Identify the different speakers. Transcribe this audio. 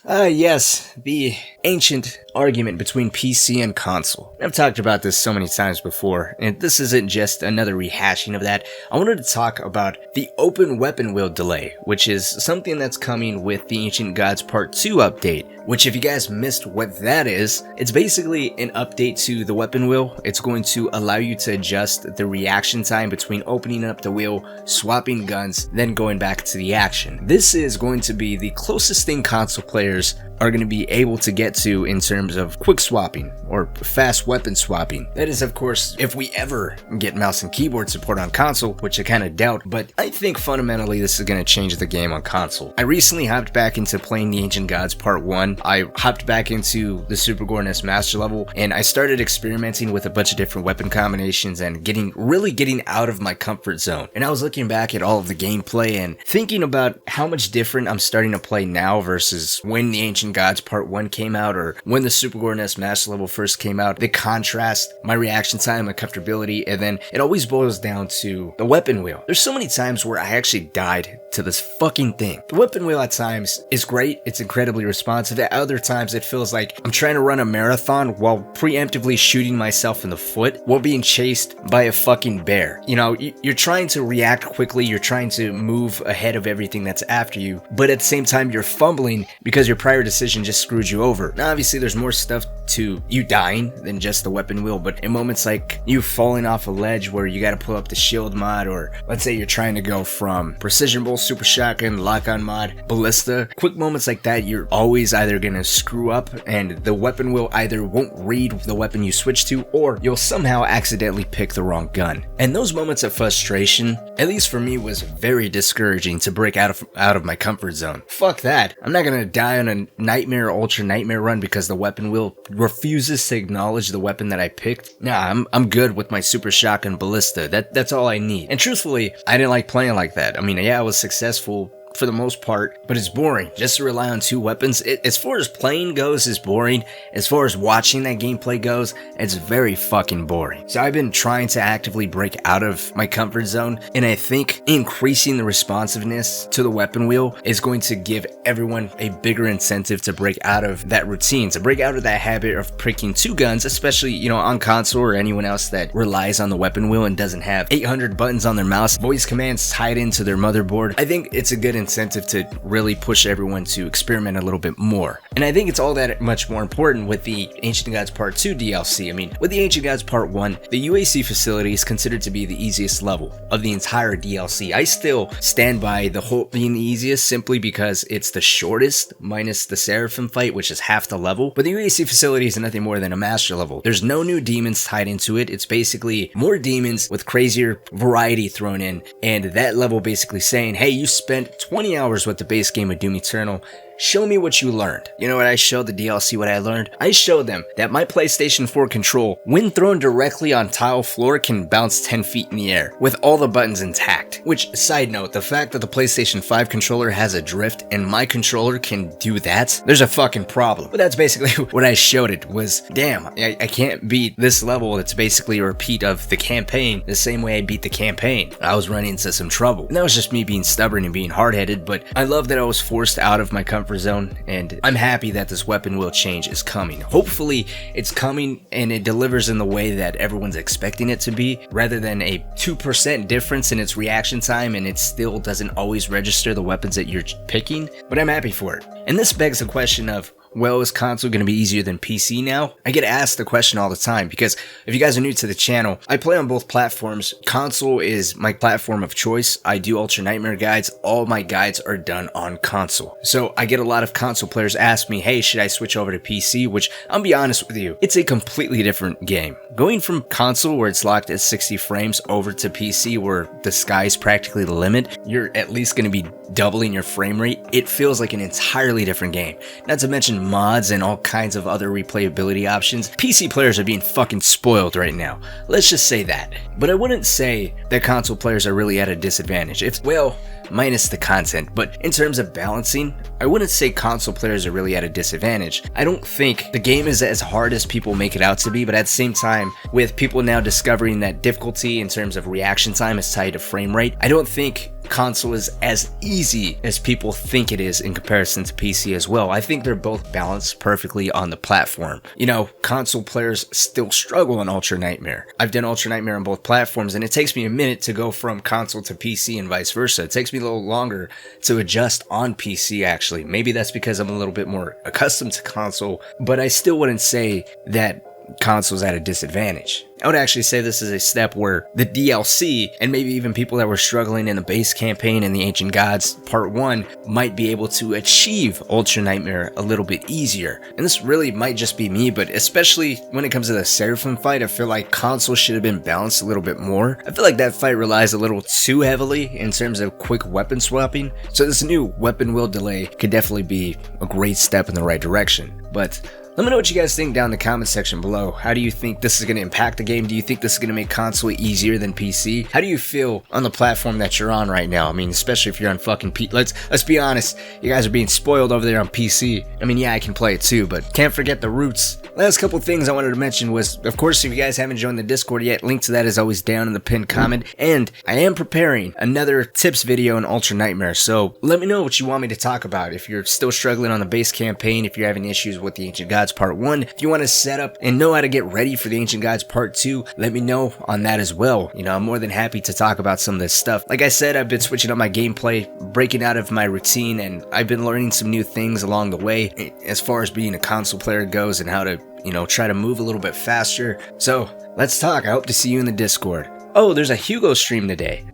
Speaker 1: Yes, the ancient argument between PC and console. I've talked about this so many times before, and this isn't just another rehashing of that. I wanted to talk about the open weapon wheel delay, which is something that's coming with the Ancient Gods Part 2 update, which if you guys missed what that is, it's basically an update to the weapon wheel. It's going to allow you to adjust the reaction time between opening up the wheel, swapping guns, then going back to the action. This is going to be the closest thing console players are going to be able to get to in terms of quick swapping or fast weapon swapping. That is, of course, if we ever get mouse and keyboard support on console, which I kind of doubt, but I think fundamentally this is going to change the game on console. I recently hopped back into playing the Ancient Gods Part 1. I hopped back into the Super Gorness Master level, and I started experimenting with a bunch of different weapon combinations and really getting out of my comfort zone. And I was looking back at all of the gameplay and thinking about how much different I'm starting to play now versus when the Ancient Gods Part 1 came out or when the Super Gorness Master level first came out. The contrast, my reaction time, my comfortability, and then it always boils down to the weapon wheel. There's so many times where I actually died to this fucking thing. The weapon wheel at times is great, it's incredibly responsive. At other times it feels like I'm trying to run a marathon while preemptively shooting myself in the foot while being chased by a fucking bear. You know, you're trying to react quickly, you're trying to move ahead of everything that's after you, but at the same time you're fumbling because your prior decision just screwed you over. Now obviously there's more stuff to you dying than just the weapon wheel, but in moments like you falling off a ledge where you gotta pull up the shield mod, or let's say you're trying to go from precision bolt, super shotgun, lock-on mod, ballista, quick moments like that, you're always either gonna screw up and the weapon wheel either won't read the weapon you switch to, or you'll somehow accidentally pick the wrong gun. And those moments of frustration, at least for me, was very discouraging to break out of my comfort zone. Fuck that. I'm not gonna die on a nightmare, ultra nightmare run because the weapon wheel refuses to acknowledge the weapon that I picked. Nah, I'm good with my super shotgun ballista. That's all I need. And truthfully, I didn't like playing like that. I mean, yeah, I was successful for the most part, but it's boring. Just to rely on two weapons, as far as playing goes, is boring. As far as watching that gameplay goes, it's very fucking boring. So I've been trying to actively break out of my comfort zone, and I think increasing the responsiveness to the weapon wheel is going to give everyone a bigger incentive to break out of that routine, to break out of that habit of picking two guns, especially, you know, on console or anyone else that relies on the weapon wheel and doesn't have 800 buttons on their mouse, voice commands tied into their motherboard. I think it's a good incentive to really push everyone to experiment a little bit more. And I think it's all that much more important with the Ancient Gods Part 2 DLC. I mean, with the Ancient Gods Part 1, the UAC facility is considered to be the easiest level of the entire DLC. I still stand by the whole being the easiest simply because it's the shortest, minus the Seraphim fight, which is half the level. But the UAC facility is nothing more than a master level. There's no new demons tied into it. It's basically more demons with crazier variety thrown in, and that level basically saying, hey, you spent 20 hours with the base game of Doom Eternal. Show me what you learned. You know what I showed the DLC what I learned? I showed them that my PlayStation 4 control, when thrown directly on tile floor, can bounce 10 feet in the air with all the buttons intact. Which, side note, the fact that the PlayStation 5 controller has a drift and my controller can do that, there's a fucking problem. But that's basically what I showed it was, damn, I can't beat this level that's basically a repeat of the campaign the same way I beat the campaign. I was running into some trouble. And that was just me being stubborn and being hard-headed, but I love that I was forced out of my comfort zone, and I'm happy that this weapon wheel change is coming. Hopefully it's coming and it delivers in the way that everyone's expecting it to be, rather than a 2% difference in its reaction time and it still doesn't always register the weapons that you're picking, but I'm happy for it. And this begs the question of, well, is console going to be easier than PC now? I get asked the question all the time because if you guys are new to the channel, I play on both platforms. Console is my platform of choice. I do Ultra Nightmare guides. All my guides are done on console. So I get a lot of console players ask me, hey, should I switch over to PC? Which, I'll be honest with you, it's a completely different game. Going from console where it's locked at 60 frames over to PC where the sky's practically the limit, you're at least going to be doubling your frame rate. It feels like an entirely different game. Not to mention mods and all kinds of other replayability options. PC players are being fucking spoiled right now. Let's just say that. But I wouldn't say that console players are really at a disadvantage. Well, minus the content, but in terms of balancing, I wouldn't say console players are really at a disadvantage. I don't think the game is as hard as people make it out to be, but at the same time, with people now discovering that difficulty in terms of reaction time is tied to frame rate, I don't think console is as easy as people think it is in comparison to PC as well. I think they're both balanced perfectly on the platform. You know, console players still struggle in Ultra Nightmare. I've done Ultra Nightmare on both platforms, and it takes me a minute to go from console to PC and vice versa. It takes me a little longer to adjust on PC, actually. Maybe that's because I'm a little bit more accustomed to console, but I still wouldn't say that console's at a disadvantage. I would actually say this is a step where the DLC, and maybe even people that were struggling in the base campaign and the Ancient Gods Part 1, might be able to achieve Ultra Nightmare a little bit easier. And this really might just be me, but especially when it comes to the Seraphim fight, I feel like console should have been balanced a little bit more. I feel like that fight relies a little too heavily in terms of quick weapon swapping, so this new weapon wheel delay could definitely be a great step in the right direction. But let me know what you guys think down in the comment section below. How do you think this is going to impact the game? Do you think this is going to make console easier than PC? How do you feel on the platform that you're on right now? I mean, especially if you're on fucking PC. Let's be honest, you guys are being spoiled over there on PC. I mean, yeah, I can play it too, but can't forget the roots. Last couple things I wanted to mention was, of course, if you guys haven't joined the Discord yet, link to that is always down in the pinned comment. And I am preparing another tips video in Ultra Nightmare, so let me know what you want me to talk about. If you're still struggling on the base campaign, if you're having issues with the Ancient Gods Part 1, if you want to set up and know how to get ready for the Ancient Gods Part 2, let me know on that as well. You know, I'm more than happy to talk about some of this stuff. Like I said, I've been switching up my gameplay, breaking out of my routine, and I've been learning some new things along the way as far as being a console player goes and how to, you know, try to move a little bit faster. So let's talk. I hope to see you in the Discord. Oh, there's a Hugo stream today.